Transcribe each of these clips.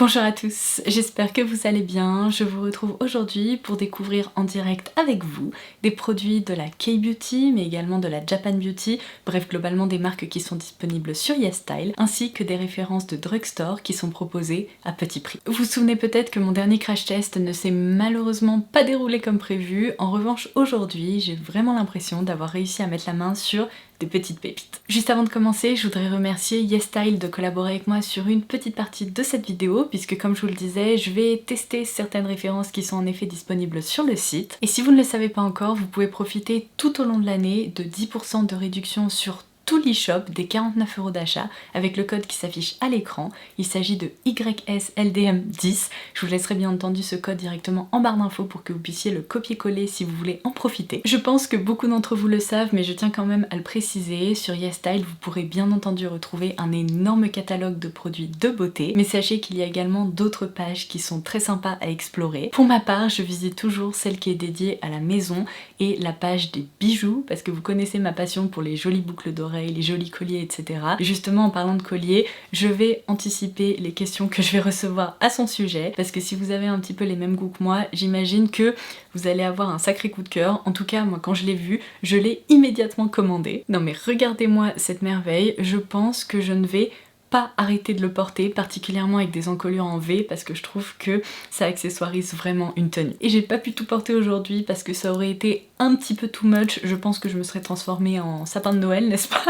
Bonjour à tous, j'espère que vous allez bien. Je vous retrouve aujourd'hui pour découvrir en direct avec vous des produits de la K-Beauty mais également de la Japan Beauty, bref globalement des marques qui sont disponibles sur YesStyle ainsi que des références de drugstore qui sont proposées à petit prix. Vous vous souvenez peut-être que mon dernier crash test ne s'est malheureusement pas déroulé comme prévu. En revanche aujourd'hui j'ai vraiment l'impression d'avoir réussi à mettre la main sur des petites pépites. Juste avant de commencer, je voudrais remercier YesStyle de collaborer avec moi sur une petite partie de cette vidéo puisque comme je vous le disais, je vais tester certaines références qui sont en effet disponibles sur le site. Et si vous ne le savez pas encore, vous pouvez profiter tout au long de l'année de 10% de réduction sur tout l'e-shop des 49 € d'achat avec le code qui s'affiche à l'écran. Il s'agit de YSLDM10. Je vous laisserai bien entendu ce code directement en barre d'infos pour que vous puissiez le copier-coller si vous voulez en profiter. Je pense que beaucoup d'entre vous le savent, mais je tiens quand même à le préciser. Sur YesStyle, vous pourrez bien entendu retrouver un énorme catalogue de produits de beauté, mais sachez qu'il y a également d'autres pages qui sont très sympas à explorer. Pour ma part, je visite toujours celle qui est dédiée à la maison et la page des bijoux, parce que vous connaissez ma passion pour les jolies boucles d'oreilles, les jolis colliers, etc. Et justement, en parlant de colliers, je vais anticiper les questions que je vais recevoir à son sujet, parce que si vous avez un petit peu les mêmes goûts que moi, j'imagine que vous allez avoir un sacré coup de cœur. En tout cas, moi, quand je l'ai vu, je l'ai immédiatement commandé. Non mais regardez-moi cette merveille, je pense que je ne vais pas arrêter de le porter, particulièrement avec des encolures en V parce que je trouve que ça accessoirise vraiment une tenue. Et j'ai pas pu tout porter aujourd'hui parce que ça aurait été un petit peu too much, je pense que je me serais transformée en sapin de Noël, n'est-ce pas?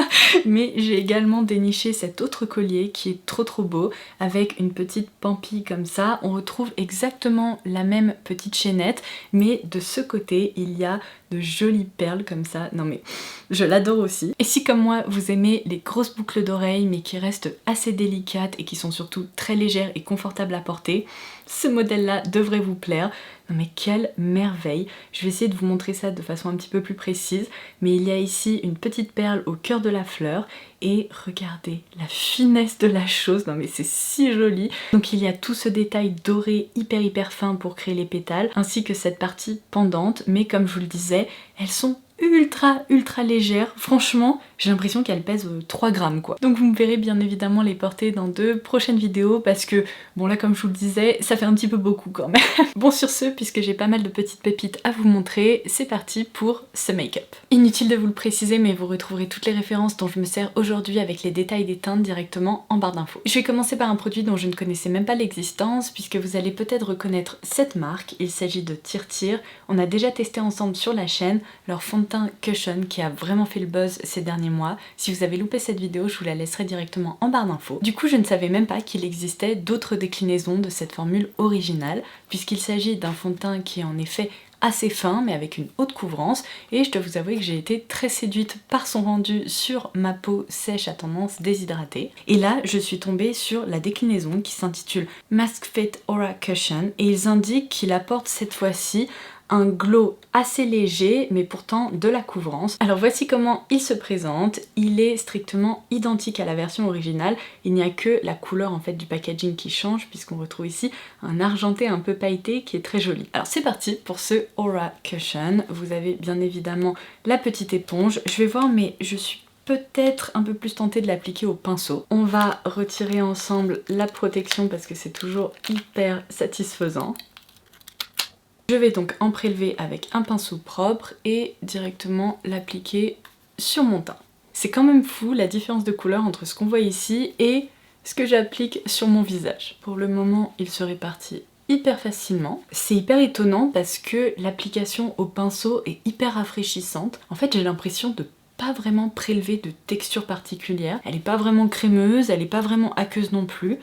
Mais j'ai également déniché cet autre collier qui est trop beau, avec une petite pampille comme ça. On retrouve exactement la même petite chaînette, mais de ce côté, il y a de jolies perles comme ça. Non mais, je l'adore aussi. Et si comme moi, vous aimez les grosses boucles d'oreilles, mais qui restent assez délicates et qui sont surtout très légères et confortables à porter, ce modèle-là devrait vous plaire. Non mais quelle merveille! Je vais essayer de vous montrer ça de façon un petit peu plus précise, mais il y a ici une petite perle au cœur de la fleur et regardez la finesse de la chose, non mais c'est si joli! Donc il y a tout ce détail doré hyper fin pour créer les pétales, ainsi que cette partie pendante, mais comme je vous le disais, elles sont ultra légères. Franchement, j'ai l'impression qu'elles pèsent 3 grammes quoi. Donc vous me verrez bien évidemment les porter dans de prochaines vidéos parce que, bon là comme je vous le disais, ça fait un petit peu beaucoup quand même. Bon sur ce, puisque j'ai pas mal de petites pépites à vous montrer, c'est parti pour ce make-up. Inutile de vous le préciser, mais vous retrouverez toutes les références dont je me sers aujourd'hui avec les détails des teintes directement en barre d'infos. Je vais commencer par un produit dont je ne connaissais même pas l'existence, puisque vous allez peut-être reconnaître cette marque. Il s'agit de Tir. On a déjà testé ensemble sur la chaîne leur fond de teint Cushion qui a vraiment fait le buzz ces derniers mois. Si vous avez loupé cette vidéo, je vous la laisserai directement en barre d'infos. Du coup, je ne savais même pas qu'il existait d'autres déclinaisons de cette formule originale, puisqu'il s'agit d'un fond de teint qui est en effet assez fin mais avec une haute couvrance, et je dois vous avouer que j'ai été très séduite par son rendu sur ma peau sèche à tendance déshydratée. Et là je suis tombée sur la déclinaison qui s'intitule Mask Fit Aura Cushion et ils indiquent qu'il apporte cette fois-ci un glow assez léger mais pourtant de la couvrance. Alors voici comment il se présente. Il est strictement identique à la version originale, il n'y a que la couleur en fait du packaging qui change puisqu'on retrouve ici un argenté un peu pailleté qui est très joli. Alors c'est parti pour ce Aura Cushion. Vous avez bien évidemment la petite éponge. Je vais voir mais je suis peut-être un peu plus tentée de l'appliquer au pinceau. On va retirer ensemble la protection parce que c'est toujours hyper satisfaisant. Je vais donc en prélever avec un pinceau propre et directement l'appliquer sur mon teint. C'est quand même fou la différence de couleur entre ce qu'on voit ici et ce que j'applique sur mon visage. Pour le moment, il se répartit hyper facilement. C'est hyper étonnant parce que l'application au pinceau est hyper rafraîchissante. En fait, j'ai l'impression de pas vraiment prélever de texture particulière. Elle est pas vraiment crémeuse, elle est pas vraiment aqueuse non plus.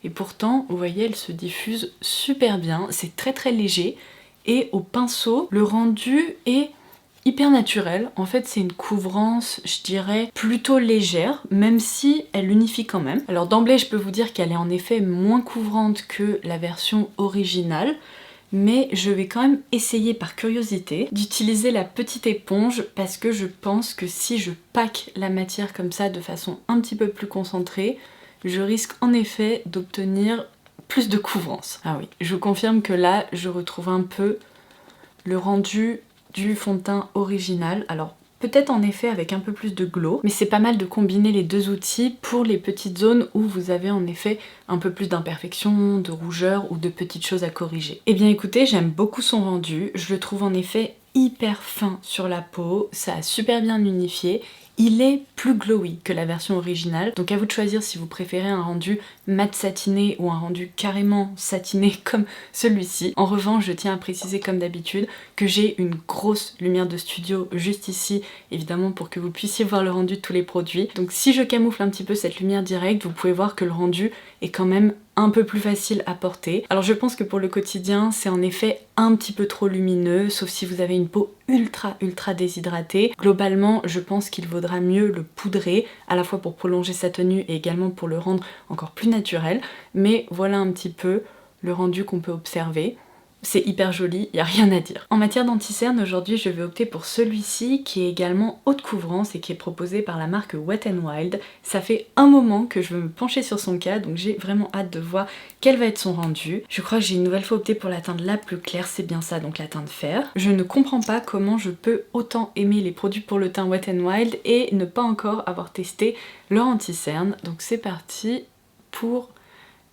Et pourtant, vous voyez, elle se diffuse super bien. C'est très léger. Et au pinceau, le rendu est hyper naturel. En fait, c'est une couvrance, je dirais, plutôt légère, même si elle unifie quand même. Alors d'emblée, je peux vous dire qu'elle est en effet moins couvrante que la version originale, mais je vais quand même essayer par curiosité d'utiliser la petite éponge parce que je pense que si je pack la matière comme ça de façon un petit peu plus concentrée, je risque en effet d'obtenir plus de couvrance. Ah oui, je vous confirme que là, je retrouve un peu le rendu du fond de teint original. Alors, peut-être en effet avec un peu plus de glow, mais c'est pas mal de combiner les deux outils pour les petites zones où vous avez en effet un peu plus d'imperfections, de rougeur ou de petites choses à corriger. Et bien écoutez, j'aime beaucoup son rendu, je le trouve en effet hyper fin sur la peau, ça a super bien unifié. Il est plus glowy que la version originale, donc à vous de choisir si vous préférez un rendu mat satiné ou un rendu carrément satiné comme celui-ci. En revanche, je tiens à préciser comme d'habitude que j'ai une grosse lumière de studio juste ici, évidemment pour que vous puissiez voir le rendu de tous les produits. Donc si je camoufle un petit peu cette lumière directe, vous pouvez voir que le rendu est quand même un peu plus facile à porter. Alors je pense que pour le quotidien, c'est en effet un petit peu trop lumineux, sauf si vous avez une peau ultra déshydratée. Globalement, je pense qu'il vaudra mieux le poudrer, à la fois pour prolonger sa tenue et également pour le rendre encore plus naturel. Mais voilà un petit peu le rendu qu'on peut observer. C'est hyper joli, il n'y a rien à dire. En matière d'anti-cerne, aujourd'hui je vais opter pour celui-ci qui est également haute couvrance et qui est proposé par la marque Wet n Wild. Ça fait un moment que je veux me pencher sur son cas, donc j'ai vraiment hâte de voir quel va être son rendu. Je crois que j'ai une nouvelle fois opté pour la teinte la plus claire, c'est bien ça, donc la teinte fer. Je ne comprends pas comment je peux autant aimer les produits pour le teint Wet n Wild et ne pas encore avoir testé leur anti-cerne. Donc c'est parti pour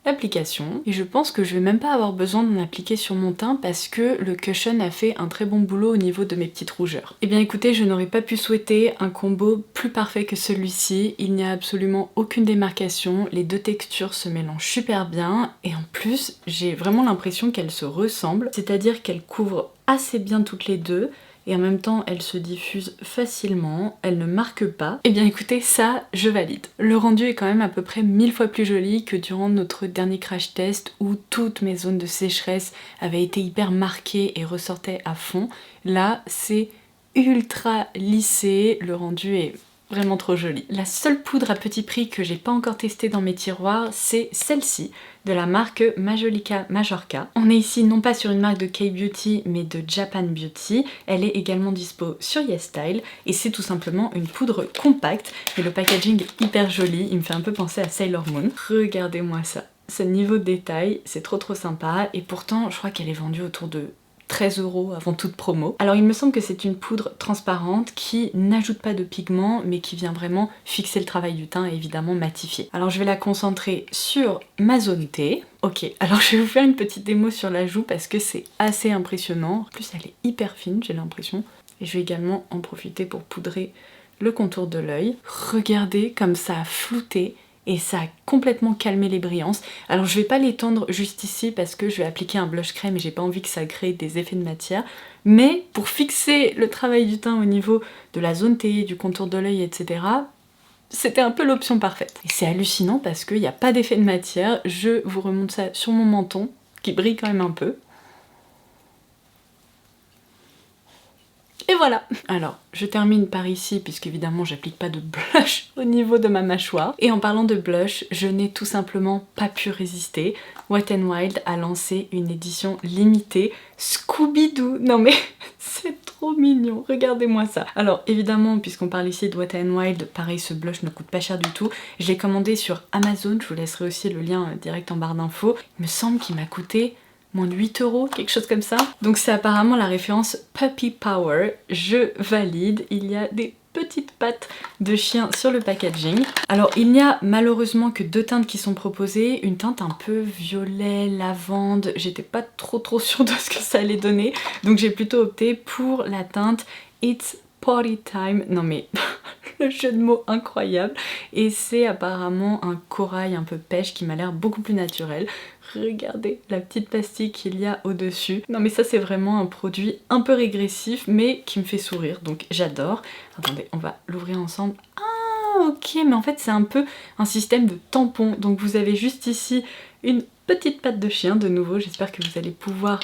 l'application, et je pense que je vais même pas avoir besoin d'en appliquer sur mon teint parce que le cushion a fait un très bon boulot au niveau de mes petites rougeurs. Et bien écoutez, je n'aurais pas pu souhaiter un combo plus parfait que celui-ci, il n'y a absolument aucune démarcation, les deux textures se mélangent super bien et en plus j'ai vraiment l'impression qu'elles se ressemblent, c'est-à-dire qu'elles couvrent assez bien toutes les deux, et en même temps elle se diffuse facilement, elle ne marque pas. Et bien écoutez, ça je valide. Le rendu est quand même à peu près 1000 fois plus joli que durant notre dernier crash test où toutes mes zones de sécheresse avaient été hyper marquées et ressortaient à fond. Là c'est ultra lissé, le rendu est vraiment trop joli. La seule poudre à petit prix que j'ai pas encore testée dans mes tiroirs, c'est celle-ci, de la marque Majolica Majorca. On est ici non pas sur une marque de K-Beauty, mais de Japan Beauty. Elle est également dispo sur YesStyle, et c'est tout simplement une poudre compacte, mais le packaging est hyper joli, il me fait un peu penser à Sailor Moon. Regardez-moi ça. Ce niveau de détail, c'est trop sympa, et pourtant je crois qu'elle est vendue autour de 13 € avant toute promo. Alors il me semble que c'est une poudre transparente qui n'ajoute pas de pigment mais qui vient vraiment fixer le travail du teint et évidemment matifier. Alors je vais la concentrer sur ma zone T. Ok, alors je vais vous faire une petite démo sur la joue parce que c'est assez impressionnant. En plus elle est hyper fine, j'ai l'impression. Et je vais également en profiter pour poudrer le contour de l'œil. Regardez comme ça a flouté et ça a complètement calmé les brillances. Alors je vais pas l'étendre juste ici parce que je vais appliquer un blush crème et j'ai pas envie que ça crée des effets de matière, mais pour fixer le travail du teint au niveau de la zone T, du contour de l'œil, etc., c'était un peu l'option parfaite. Et c'est hallucinant parce qu'il n'y a pas d'effet de matière, je vous remonte ça sur mon menton, qui brille quand même un peu. Et voilà. Alors, je termine par ici, puisqu'évidemment j'applique pas de blush au niveau de ma mâchoire. Et en parlant de blush, je n'ai tout simplement pas pu résister. Wet n Wild a lancé une édition limitée Scooby-Doo. Non mais c'est trop mignon, regardez-moi ça. Alors évidemment, puisqu'on parle ici de Wet n Wild, pareil, ce blush ne coûte pas cher du tout. Je l'ai commandé sur Amazon, je vous laisserai aussi le lien direct en barre d'infos. Il me semble qu'il m'a coûté moins de 8 €, quelque chose comme ça. Donc c'est apparemment la référence Puppy Power, je valide, il y a des petites pattes de chien sur le packaging. Alors il n'y a malheureusement que deux teintes qui sont proposées, une teinte un peu violet, lavande, j'étais pas trop sûre de ce que ça allait donner, donc j'ai plutôt opté pour la teinte It's Party Time, non mais le jeu de mots incroyable, et c'est apparemment un corail un peu pêche qui m'a l'air beaucoup plus naturel. Regardez la petite pastille qu'il y a au-dessus. Non mais ça c'est vraiment un produit un peu régressif mais qui me fait sourire, donc j'adore. Attendez, on va l'ouvrir ensemble. Ah ok, mais en fait c'est un peu un système de tampon, donc vous avez juste ici une petite patte de chien de nouveau, j'espère que vous allez pouvoir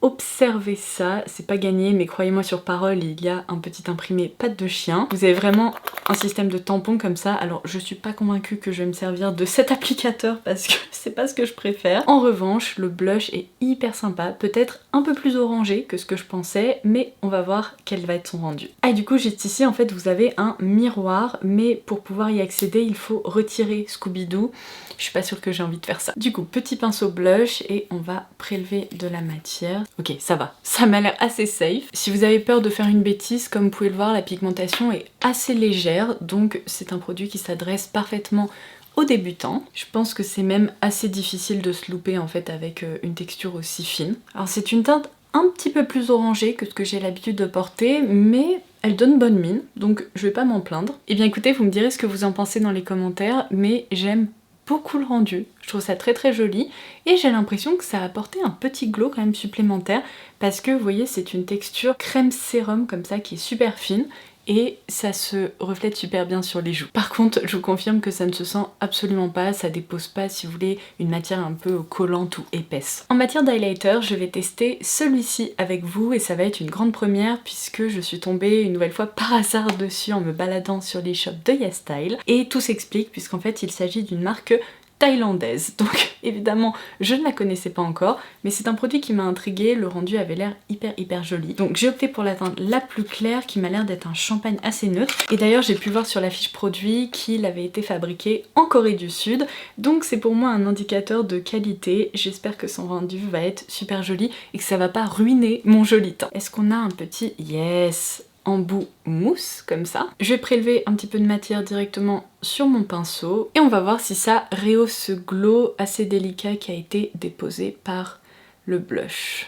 observez ça, c'est pas gagné mais croyez-moi sur parole, il y a un petit imprimé patte de chien. Vous avez vraiment un système de tampon comme ça. Alors je suis pas convaincue que je vais me servir de cet applicateur parce que c'est pas ce que je préfère. En revanche, le blush est hyper sympa, peut-être un peu plus orangé que ce que je pensais, mais on va voir quel va être son rendu. Ah et du coup juste ici en fait vous avez un miroir, mais pour pouvoir y accéder il faut retirer Scooby-Doo. Je suis pas sûre que j'ai envie de faire ça. Du coup, petit pinceau blush et on va prélever de la matière. Ok, ça va. Ça m'a l'air assez safe. Si vous avez peur de faire une bêtise, comme vous pouvez le voir, la pigmentation est assez légère. Donc c'est un produit qui s'adresse parfaitement aux débutants. Je pense que c'est même assez difficile de se louper en fait avec une texture aussi fine. Alors c'est une teinte un petit peu plus orangée que ce que j'ai l'habitude de porter, mais elle donne bonne mine, donc je vais pas m'en plaindre. Et bien écoutez, vous me direz ce que vous en pensez dans les commentaires, mais j'aime beaucoup le rendu. Je trouve ça très très joli et j'ai l'impression que ça a apporté un petit glow quand même supplémentaire parce que vous voyez c'est une texture crème sérum comme ça qui est super fine et ça se reflète super bien sur les joues. Par contre, je vous confirme que ça ne se sent absolument pas, ça dépose pas si vous voulez une matière un peu collante ou épaisse. En matière d'highlighter, je vais tester celui-ci avec vous et ça va être une grande première puisque je suis tombée une nouvelle fois par hasard dessus en me baladant sur les shops de YesStyle et tout s'explique puisqu'en fait il s'agit d'une marque thaïlandaise. Donc évidemment je ne la connaissais pas encore mais c'est un produit qui m'a intriguée, le rendu avait l'air hyper joli. Donc j'ai opté pour la teinte la plus claire qui m'a l'air d'être un champagne assez neutre et d'ailleurs j'ai pu voir sur la fiche produit qu'il avait été fabriqué en Corée du Sud donc c'est pour moi un indicateur de qualité. J'espère que son rendu va être super joli et que ça va pas ruiner mon joli teint. Est-ce qu'on a un petit yes embout mousse comme ça? Je vais prélever un petit peu de matière directement sur mon pinceau et on va voir si ça rehausse ce glow assez délicat qui a été déposé par le blush.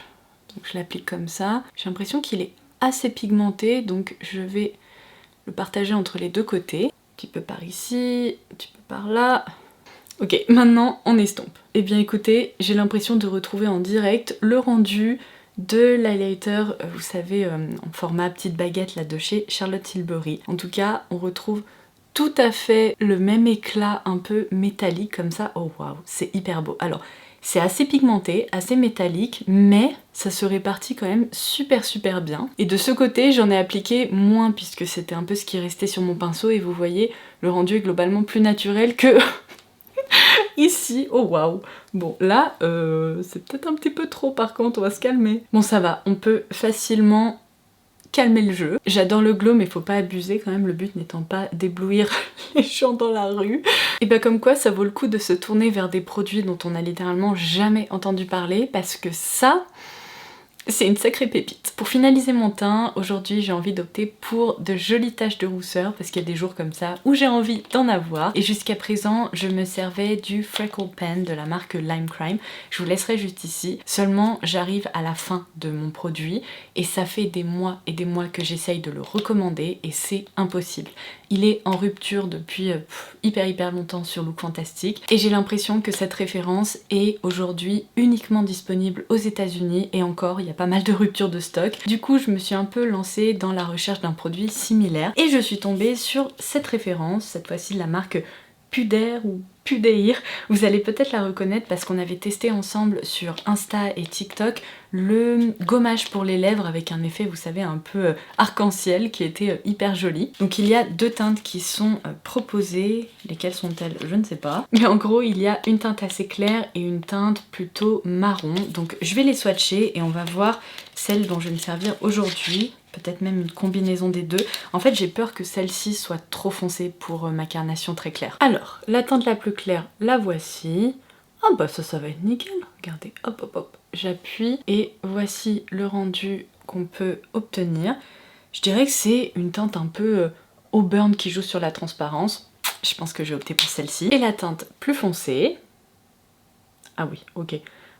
Donc je l'applique comme ça. J'ai l'impression qu'il est assez pigmenté donc je vais le partager entre les deux côtés. Un petit peu par ici, un petit peu par là. Ok, maintenant on estompe. Et bien écoutez, j'ai l'impression de retrouver en direct le rendu de l'highlighter, vous savez, en format petite baguette là de chez Charlotte Tilbury. En tout cas, on retrouve tout à fait le même éclat un peu métallique comme ça. Oh waouh, c'est hyper beau. Alors, c'est assez pigmenté, assez métallique, mais ça se répartit quand même super bien. Et de ce côté, j'en ai appliqué moins puisque c'était un peu ce qui restait sur mon pinceau et vous voyez, le rendu est globalement plus naturel que... ici, oh waouh. Bon là, c'est peut-être un petit peu trop par contre, on va se calmer. Bon ça va, on peut facilement calmer le jeu. J'adore le glow mais faut pas abuser quand même, le but n'étant pas d'éblouir les gens dans la rue. Et bah comme quoi ça vaut le coup de se tourner vers des produits dont on a littéralement jamais entendu parler parce que ça... c'est une sacrée pépite. Pour finaliser mon teint, aujourd'hui j'ai envie d'opter pour de jolies taches de rousseur parce qu'il y a des jours comme ça où j'ai envie d'en avoir. Et jusqu'à présent, je me servais du Freckle Pen de la marque Lime Crime. Je vous laisserai juste ici. Seulement, j'arrive à la fin de mon produit et ça fait des mois et des mois que j'essaye de le recommander et c'est impossible. Il est en rupture depuis hyper longtemps sur Look Fantastic et j'ai l'impression que cette référence est aujourd'hui uniquement disponible aux États-Unis et encore il y a pas mal de ruptures de stock. Du coup je me suis un peu lancée dans la recherche d'un produit similaire et je suis tombée sur cette référence, cette fois-ci de la marque Puder ou Pudeir. Vous allez peut-être la reconnaître parce qu'on avait testé ensemble sur Insta et TikTok le gommage pour les lèvres avec un effet, vous savez, un peu arc-en-ciel qui était hyper joli. Donc il y a deux teintes qui sont proposées. Lesquelles sont-elles? Je ne sais pas. Mais en gros, il y a une teinte assez claire et une teinte plutôt marron. Donc je vais les swatcher et on va voir celle dont je vais me servir aujourd'hui. Peut-être même une combinaison des deux. En fait, j'ai peur que celle-ci soit trop foncée pour ma carnation très claire. Alors, la teinte la plus claire, la voici. Ah bah ça va être nickel. Regardez, hop. J'appuie et voici le rendu qu'on peut obtenir. Je dirais que c'est une teinte un peu auburn qui joue sur la transparence. Je pense que j'ai opté pour celle-ci. Et la teinte plus foncée. Ah oui, ok.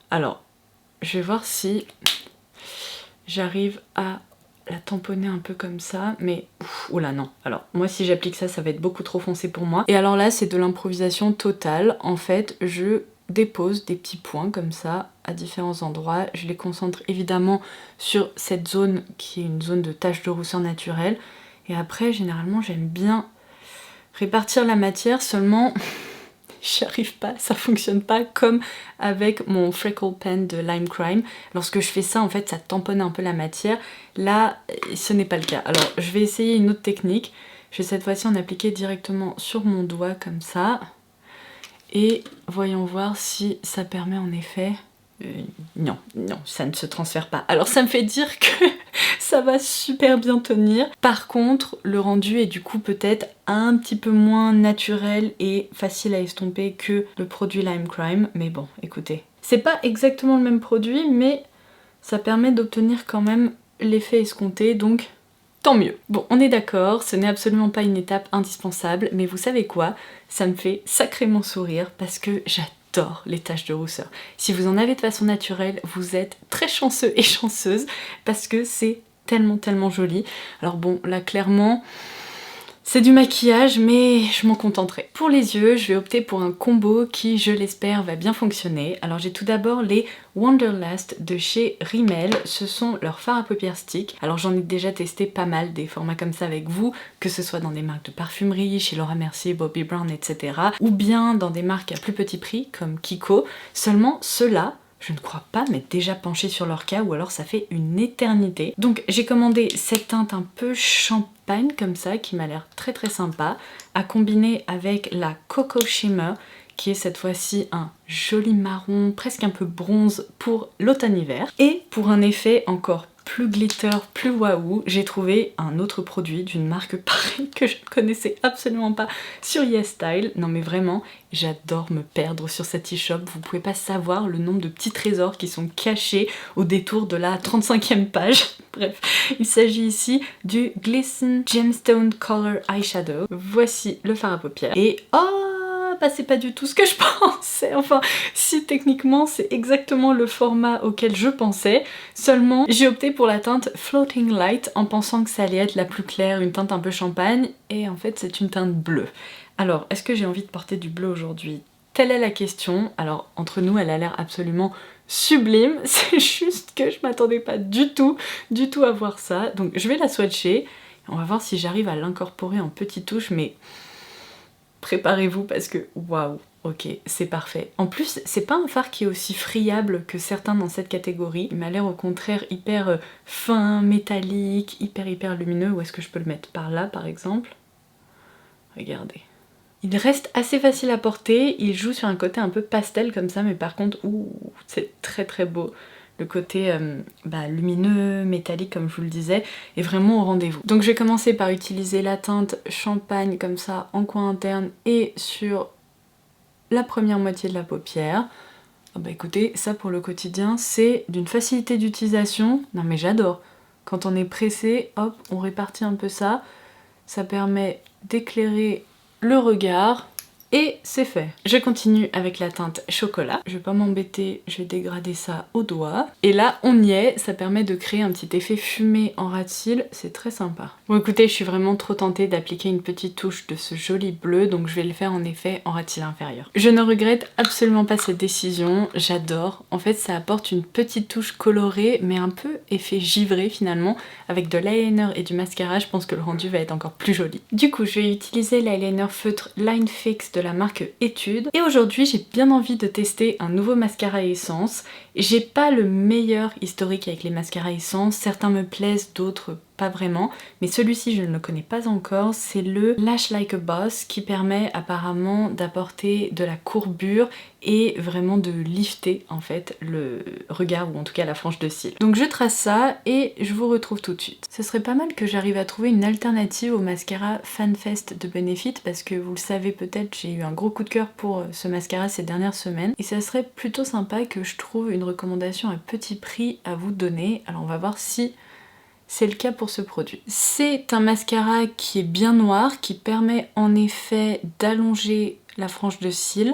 Alors, je vais voir si j'arrive à la tamponner un peu comme ça, mais oula non. Alors moi si j'applique ça, ça va être beaucoup trop foncé pour moi. Et alors là c'est de l'improvisation totale. En fait je dépose des petits points comme ça à différents endroits. Je les concentre évidemment sur cette zone qui est une zone de taches de rousseur naturelle. Et après généralement j'aime bien répartir la matière, seulement j'y arrive pas, ça fonctionne pas comme avec mon Freckle Pen de Lime Crime. Lorsque je fais ça, en fait, ça tamponne un peu la matière. Là, ce n'est pas le cas. Alors, je vais essayer une autre technique. Je vais cette fois-ci en appliquer directement sur mon doigt, comme ça. Et voyons voir si ça permet en effet Non, ça ne se transfère pas. Alors ça me fait dire que ça va super bien tenir. Par contre, le rendu est du coup peut-être un petit peu moins naturel et facile à estomper que le produit Lime Crime. Mais bon, écoutez. C'est pas exactement le même produit, mais ça permet d'obtenir quand même l'effet escompté, donc tant mieux. Bon, on est d'accord, ce n'est absolument pas une étape indispensable, mais vous savez quoi? Ça me fait sacrément sourire parce que j'adore les taches de rousseur. Si vous en avez de façon naturelle, vous êtes très chanceux et chanceuse parce que c'est tellement joli. Alors bon, là clairement, c'est du maquillage, mais je m'en contenterai. Pour les yeux, je vais opter pour un combo qui, je l'espère, va bien fonctionner. Alors j'ai tout d'abord les Wanderlust de chez Rimmel. Ce sont leurs fards à paupières stick. Alors j'en ai déjà testé pas mal des formats comme ça avec vous, que ce soit dans des marques de parfumerie, chez Laura Mercier, Bobbi Brown, etc. Ou bien dans des marques à plus petit prix, comme Kiko. Seulement ceux-là, je ne crois pas m'être déjà penchée sur leur cas, ou alors ça fait une éternité. Donc j'ai commandé cette teinte un peu champagne comme ça, qui m'a l'air très sympa, à combiner avec la Coco Shimmer, qui est cette fois-ci un joli marron, presque un peu bronze pour l'automne-hiver. Et pour un effet encore plus glitter, plus waouh, j'ai trouvé un autre produit d'une marque pareille que je ne connaissais absolument pas sur YesStyle. Non mais vraiment, j'adore me perdre sur cette e-shop. Vous pouvez pas savoir le nombre de petits trésors qui sont cachés au détour de la 35e page. Bref, il s'agit ici du Glisten Gemstone Color Eyeshadow. Voici le fard à paupières. Et oh, bah c'est pas du tout ce que je pensais. Enfin, si techniquement c'est exactement le format auquel je pensais, seulement j'ai opté pour la teinte Floating Light en pensant que ça allait être la plus claire, une teinte un peu champagne, et en fait c'est une teinte bleue. Alors, est-ce que j'ai envie de porter du bleu aujourd'hui? Telle est la question. Alors, entre nous, elle a l'air absolument sublime, c'est juste que je m'attendais pas du tout à voir ça. Donc je vais la swatcher, on va voir si j'arrive à l'incorporer en petites touches, mais préparez-vous parce que waouh, ok, c'est parfait. En plus, c'est pas un fard qui est aussi friable que certains dans cette catégorie. Il m'a l'air au contraire hyper fin, métallique, hyper lumineux. Où est-ce que je peux le mettre? Par là, par exemple. Regardez. Il reste assez facile à porter, il joue sur un côté un peu pastel comme ça, mais par contre, ouh, c'est très beau. Le côté lumineux, métallique comme je vous le disais, est vraiment au rendez-vous. Donc je vais commencer par utiliser la teinte champagne comme ça en coin interne et sur la première moitié de la paupière. Oh bah écoutez, ça pour le quotidien, c'est d'une facilité d'utilisation. Non mais j'adore. Quand on est pressé, hop, on répartit un peu ça. Ça permet d'éclairer le regard et c'est fait. Je continue avec la teinte chocolat. Je vais pas m'embêter, je vais dégrader ça au doigt. Et là, on y est, ça permet de créer un petit effet fumé en ras de cils, c'est très sympa. Bon écoutez, je suis vraiment trop tentée d'appliquer une petite touche de ce joli bleu, donc je vais le faire en effet en ras de cils inférieur. Je ne regrette absolument pas cette décision, j'adore. En fait, ça apporte une petite touche colorée, mais un peu effet givré finalement. Avec de l'eyeliner et du mascara, je pense que le rendu va être encore plus joli. Du coup, je vais utiliser l'eyeliner feutre Line Fix de la marque Etude. Et aujourd'hui, j'ai bien envie de tester un nouveau mascara essence. J'ai pas le meilleur historique avec les mascaras essence. Certains me plaisent, d'autres pas vraiment. Mais celui-ci, je ne le connais pas encore. C'est le Lash Like a Boss qui permet apparemment d'apporter de la courbure et vraiment de lifter en fait le regard ou en tout cas la frange de cils. Donc je trace ça et je vous retrouve tout de suite. Ce serait pas mal que j'arrive à trouver une alternative au mascara FanFest de Benefit parce que vous le savez peut-être, j'ai eu un gros coup de cœur pour ce mascara ces dernières semaines et ça serait plutôt sympa que je trouve une recommandation à petit prix à vous donner. Alors on va voir si c'est le cas pour ce produit. C'est un mascara qui est bien noir, qui permet en effet d'allonger la frange de cils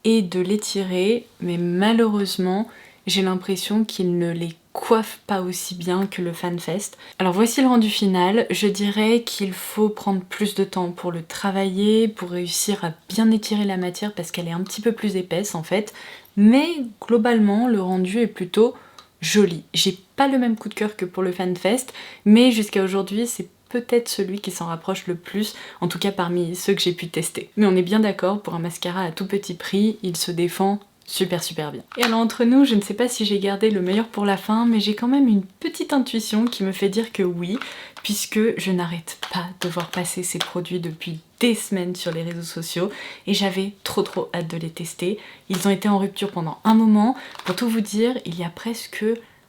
et de l'étirer, mais malheureusement j'ai l'impression qu'il ne les coiffe pas aussi bien que le FanFest. Alors voici le rendu final. Je dirais qu'il faut prendre plus de temps pour le travailler, pour réussir à bien étirer la matière parce qu'elle est un petit peu plus épaisse en fait, mais globalement le rendu est plutôt joli. J'ai pas le même coup de cœur que pour le FanFest, mais jusqu'à aujourd'hui c'est peut-être celui qui s'en rapproche le plus, en tout cas parmi ceux que j'ai pu tester. Mais on est bien d'accord, pour un mascara à tout petit prix, il se défend super bien. Et alors entre nous, je ne sais pas si j'ai gardé le meilleur pour la fin, mais j'ai quand même une petite intuition qui me fait dire que oui, puisque je n'arrête pas de voir passer ces produits depuis des semaines sur les réseaux sociaux et j'avais trop hâte de les tester. Ils ont été en rupture pendant un moment. Pour tout vous dire, il y a presque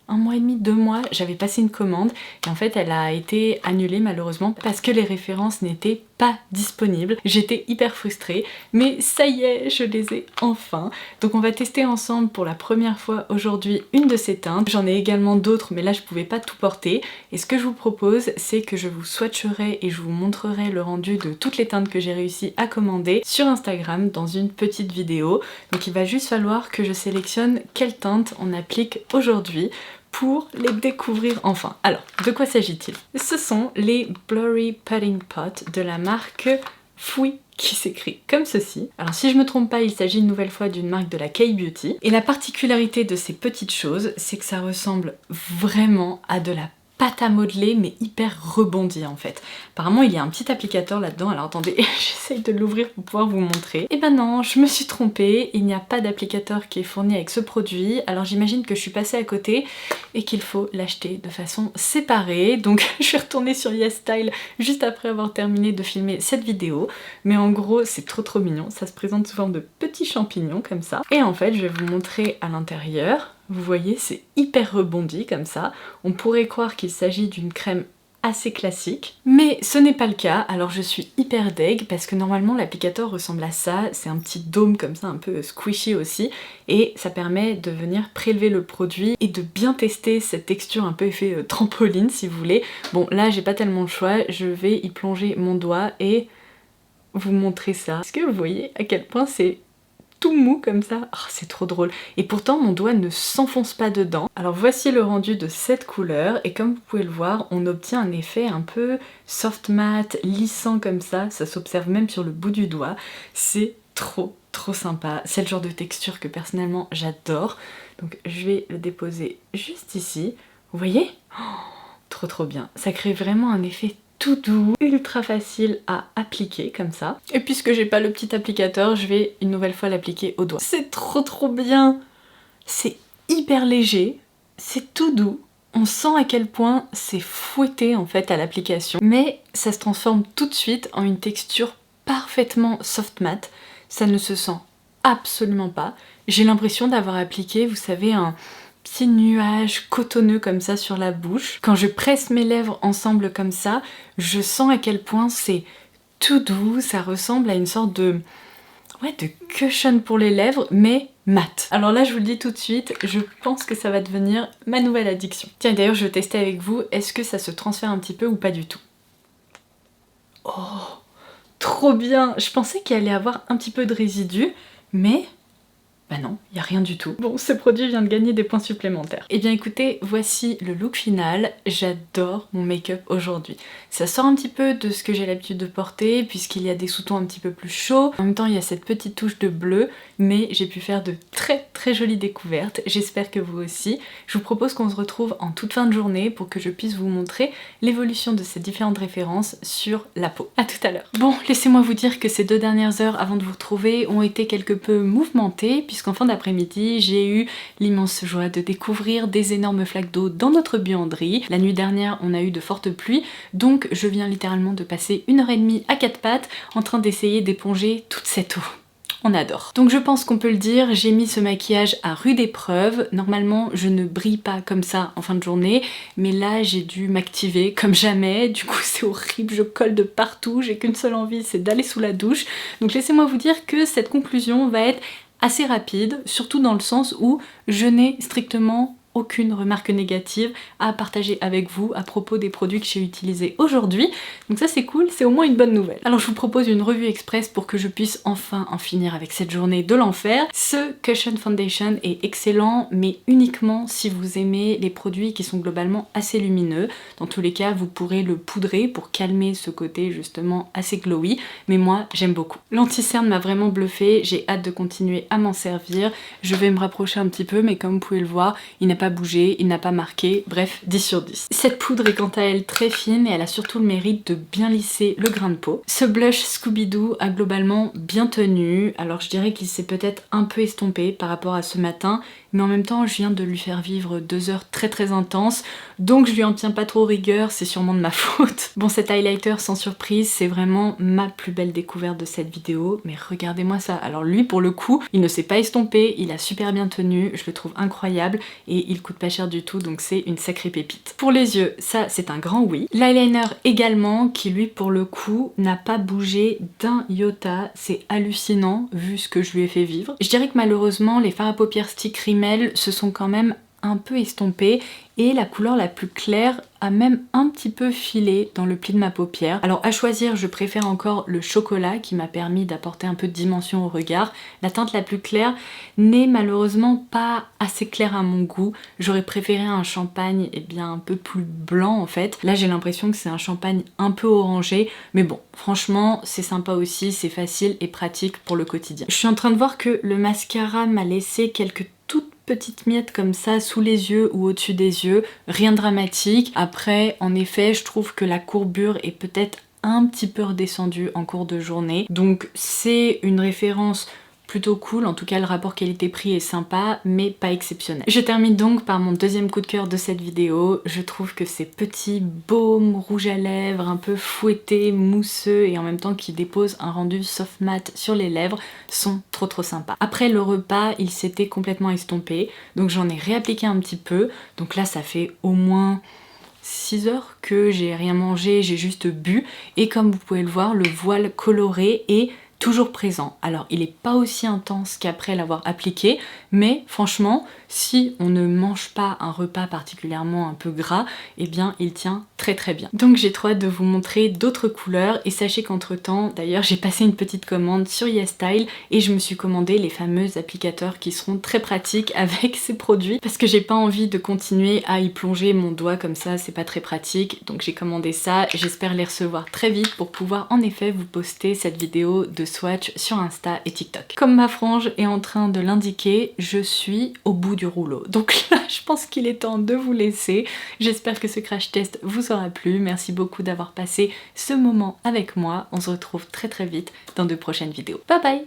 1 mois et demi, 2 mois, j'avais passé une commande et en fait elle a été annulée malheureusement parce que les références n'étaient pas disponibles. J'étais hyper frustrée, mais ça y est, je les ai enfin. Donc on va tester ensemble pour la première fois aujourd'hui une de ces teintes. J'en ai également d'autres, mais là je pouvais pas tout porter. Et ce que je vous propose, c'est que je vous swatcherai et je vous montrerai le rendu de toutes les teintes que j'ai réussi à commander sur Instagram dans une petite vidéo. Donc il va juste falloir que je sélectionne quelle teinte on applique aujourd'hui pour les découvrir enfin. Alors, de quoi s'agit-il? Ce sont les Blurry Pudding Pot de la marque Fouille, qui s'écrit comme ceci. Alors si je me trompe pas, il s'agit une nouvelle fois d'une marque de la K-Beauty. Et la particularité de ces petites choses, c'est que ça ressemble vraiment à de la pâte à modeler mais hyper rebondie en fait. Apparemment il y a un petit applicateur là-dedans, alors attendez, j'essaye de l'ouvrir pour pouvoir vous montrer. Et ben non, je me suis trompée, il n'y a pas d'applicateur qui est fourni avec ce produit, alors j'imagine que je suis passée à côté et qu'il faut l'acheter de façon séparée. Donc je suis retournée sur YesStyle juste après avoir terminé de filmer cette vidéo, mais en gros c'est trop mignon, ça se présente sous forme de petits champignons comme ça. Et en fait je vais vous montrer à l'intérieur. Vous voyez, c'est hyper rebondi comme ça. On pourrait croire qu'il s'agit d'une crème assez classique, mais ce n'est pas le cas. Alors je suis hyper deg parce que normalement l'applicateur ressemble à ça. C'est un petit dôme comme ça, un peu squishy aussi, et ça permet de venir prélever le produit et de bien tester cette texture un peu effet trampoline si vous voulez. Bon là j'ai pas tellement le choix, je vais y plonger mon doigt et vous montrer ça. Est-ce que vous voyez à quel point c'est tout mou comme ça? Oh, c'est trop drôle. Et pourtant mon doigt ne s'enfonce pas dedans. Alors voici le rendu de cette couleur et comme vous pouvez le voir, on obtient un effet un peu soft matte, lissant comme ça s'observe même sur le bout du doigt. C'est trop sympa. C'est le genre de texture que personnellement j'adore. Donc je vais le déposer juste ici. Vous voyez? Oh, trop bien. Ça crée vraiment un effet tout doux, ultra facile à appliquer comme ça. Et puisque j'ai pas le petit applicateur, je vais une nouvelle fois l'appliquer au doigt. C'est trop bien! C'est hyper léger, c'est tout doux. On sent à quel point c'est fouetté en fait à l'application, mais ça se transforme tout de suite en une texture parfaitement soft matte. Ça ne se sent absolument pas. J'ai l'impression d'avoir appliqué, vous savez, un petit nuage cotonneux comme ça sur la bouche. Quand je presse mes lèvres ensemble comme ça, je sens à quel point c'est tout doux, ça ressemble à une sorte de cushion pour les lèvres, mais mat. Alors là je vous le dis tout de suite, je pense que ça va devenir ma nouvelle addiction. Tiens d'ailleurs je vais tester avec vous, est-ce que ça se transfère un petit peu ou pas du tout? Oh, trop bien! Je pensais qu'il allait avoir un petit peu de résidus, mais bah non, il n'y a rien du tout. Bon, ce produit vient de gagner des points supplémentaires. Et bien écoutez, voici le look final. J'adore mon make-up aujourd'hui. Ça sort un petit peu de ce que j'ai l'habitude de porter, puisqu'il y a des sous-tons un petit peu plus chauds. En même temps, il y a cette petite touche de bleu, mais j'ai pu faire de très jolies découvertes. J'espère que vous aussi. Je vous propose qu'on se retrouve en toute fin de journée pour que je puisse vous montrer l'évolution de ces différentes références sur la peau. A tout à l'heure. Bon, laissez-moi vous dire que ces 2 dernières heures avant de vous retrouver ont été quelque peu mouvementées, puisqu'en fin d'après-midi, j'ai eu l'immense joie de découvrir des énormes flaques d'eau dans notre buanderie. La nuit dernière, on a eu de fortes pluies, donc je viens littéralement de passer 1h30 à 4 pattes en train d'essayer d'éponger toute cette eau. On adore. Donc je pense qu'on peut le dire, j'ai mis ce maquillage à rude épreuve. Normalement, je ne brille pas comme ça en fin de journée, mais là, j'ai dû m'activer comme jamais. Du coup, c'est horrible, je colle de partout. J'ai qu'une seule envie, c'est d'aller sous la douche. Donc laissez-moi vous dire que cette conclusion va être assez rapide, surtout dans le sens où je n'ai strictement aucune remarque négative à partager avec vous à propos des produits que j'ai utilisés aujourd'hui. Donc ça c'est cool, c'est au moins une bonne nouvelle. Alors je vous propose une revue express pour que je puisse enfin en finir avec cette journée de l'enfer. Ce Cushion Foundation est excellent, mais uniquement si vous aimez les produits qui sont globalement assez lumineux. Dans tous les cas, vous pourrez le poudrer pour calmer ce côté justement assez glowy, mais moi j'aime beaucoup. L'anti-cerne m'a vraiment bluffé, j'ai hâte de continuer à m'en servir. Je vais me rapprocher un petit peu, mais comme vous pouvez le voir, il n'a pas bougé, il n'a pas marqué, bref 10 sur 10. Cette poudre est quant à elle très fine et elle a surtout le mérite de bien lisser le grain de peau. Ce blush Scooby-Doo a globalement bien tenu, alors je dirais qu'il s'est peut-être un peu estompé par rapport à ce matin, mais en même temps je viens de lui faire vivre 2 heures très intenses, donc je lui en tiens pas trop rigueur, c'est sûrement de ma faute. Bon, cet highlighter sans surprise, c'est vraiment ma plus belle découverte de cette vidéo, mais regardez-moi ça. Alors lui pour le coup, il ne s'est pas estompé, il a super bien tenu, je le trouve incroyable et il coûte pas cher du tout, donc c'est une sacrée pépite. Pour les yeux, ça c'est un grand oui. L'eyeliner également, qui lui pour le coup n'a pas bougé d'un iota, c'est hallucinant vu ce que je lui ai fait vivre. Je dirais que malheureusement les fards à paupières stick Rimmel se sont quand même un peu estompés et la couleur la plus claire a même un petit peu filé dans le pli de ma paupière. Alors à choisir, je préfère encore le chocolat qui m'a permis d'apporter un peu de dimension au regard. La teinte la plus claire n'est malheureusement pas assez claire à mon goût. J'aurais préféré un champagne un peu plus blanc en fait. Là j'ai l'impression que c'est un champagne un peu orangé, mais bon, franchement c'est sympa aussi, c'est facile et pratique pour le quotidien. Je suis en train de voir que le mascara m'a laissé quelques toutes petites miettes comme ça sous les yeux ou au-dessus des yeux, rien de dramatique. Après, en effet, je trouve que la courbure est peut-être un petit peu redescendue en cours de journée. Donc c'est une référence plutôt cool, en tout cas le rapport qualité-prix est sympa, mais pas exceptionnel. Je termine donc par mon deuxième coup de cœur de cette vidéo. Je trouve que ces petits baumes rouge à lèvres, un peu fouettés, mousseux et en même temps qui déposent un rendu soft matte sur les lèvres sont trop sympas. Après le repas, il s'était complètement estompé, donc j'en ai réappliqué un petit peu. Donc là ça fait au moins 6 heures que j'ai rien mangé, j'ai juste bu, et comme vous pouvez le voir, le voile coloré est toujours présent. Alors il n'est pas aussi intense qu'après l'avoir appliqué, mais franchement si on ne mange pas un repas particulièrement un peu gras, eh bien il tient très bien. Donc j'ai trop hâte de vous montrer d'autres couleurs, et sachez qu'entre temps, d'ailleurs j'ai passé une petite commande sur YesStyle et je me suis commandé les fameux applicateurs qui seront très pratiques avec ces produits, parce que j'ai pas envie de continuer à y plonger mon doigt comme ça, c'est pas très pratique, donc j'ai commandé ça. J'espère les recevoir très vite pour pouvoir en effet vous poster cette vidéo de swatch sur Insta et TikTok. Comme ma frange est en train de l'indiquer, je suis au bout du rouleau. Donc là, je pense qu'il est temps de vous laisser. J'espère que ce crash test vous aura plu. Merci beaucoup d'avoir passé ce moment avec moi. On se retrouve très vite dans de prochaines vidéos. Bye bye!